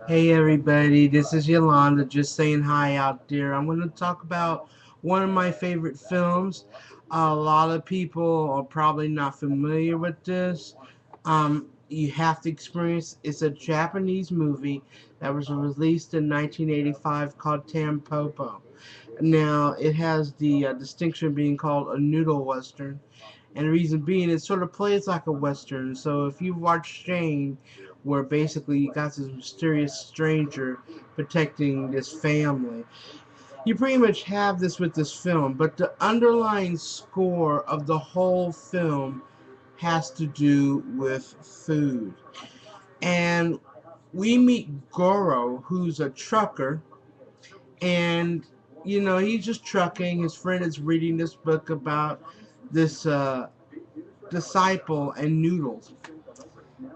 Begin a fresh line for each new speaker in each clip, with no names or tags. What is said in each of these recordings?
Hey everybody, this is Yolanda just saying hi out there. I'm going to talk about one of my favorite films. A lot of people are probably not familiar with this. You have to experience it's a Japanese movie that was released in 1985 called Tampopo. Now, it has the distinction of being called a noodle western. And the reason being, it sort of plays like a western. So if you watch Shane, where basically you got this mysterious stranger protecting this family, you pretty much have this with this film. But the underlying score of the whole film has to do with food. And we meet Goro, who's a trucker, and he's just trucking. His friend is reading this book about this disciple and noodles.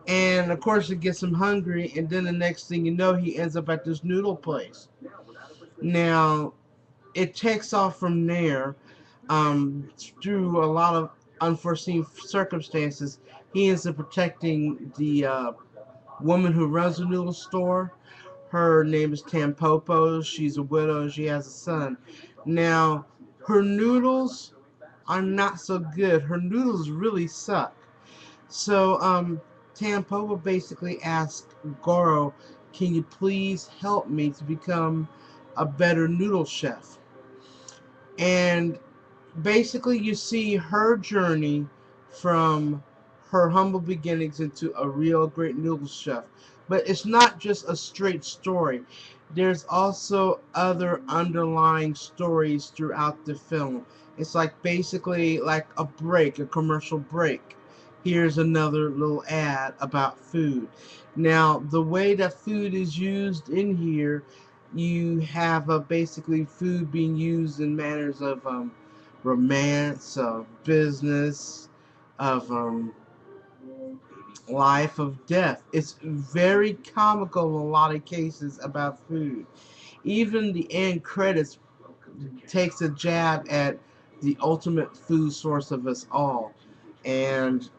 And of course, it gets him hungry, and then the next thing you know, he ends up at this noodle place. Now, it takes off from there through a lot of unforeseen circumstances. He ends up protecting the woman who runs the noodle store. Her name is Tampopo. She's a widow and she has a son. Now, her noodles are not so good. Her noodles really suck. So, Tampopo basically asked Goro, can you please help me to become a better noodle chef? And basically, you see her journey from her humble beginnings into a real great noodle chef. But it's not just a straight story. There's also other underlying stories throughout the film. It's like basically like a break, a commercial break. Here's another little ad about food. Now, the way that food is used in here, you have basically food being used in manners of romance, of business, of life, of death. It's very comical in a lot of cases about food. Even the end credits takes a jab at the ultimate food source of us all. And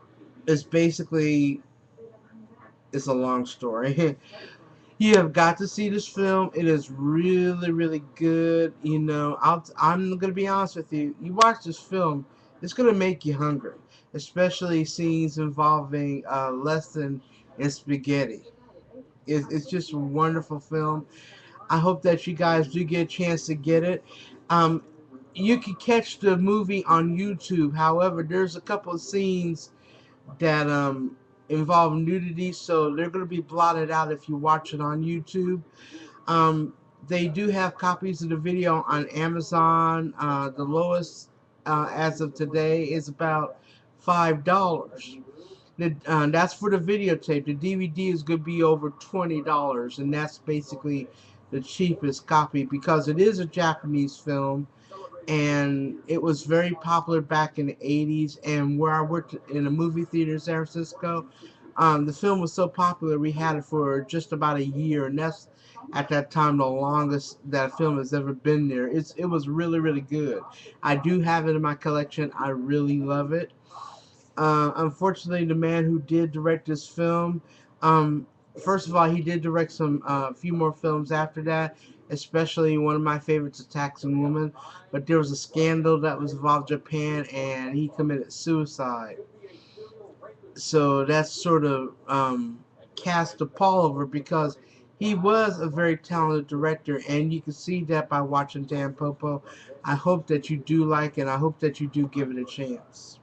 it's basically it's a long story. You have got to see this film. It is really, really good. I'm gonna be honest with you. You watch this film, it's gonna make you hungry, especially scenes involving Lesson and spaghetti. It's just a wonderful film. I hope that you guys do get a chance to get it. Um, you can catch the movie on YouTube. However, there's a couple of scenes that involve nudity, so they're going to be blotted out if you watch it on YouTube. Um, they do have copies of the video on Amazon. The lowest as of today is about $5. That's for the videotape. The DVD is going to be over $20, and that's basically the cheapest copy because it is a Japanese film and it was very popular back in the 80s. And where I worked in a movie theater in San Francisco, the film was so popular we had it for just about a year, and that's at that time the longest that film has ever been there. It was really, really good. I do have it in my collection. I really love it. Unfortunately, the man who did direct this film, um, first of all, he did direct some few more films after that, especially one of my favorites, Taxing Woman. But there was a scandal that was involved Japan, and he committed suicide. So that's sort of cast a pall over because he was a very talented director, and you can see that by watching Dan Popo. I hope that you do like it. I hope that you do give it a chance.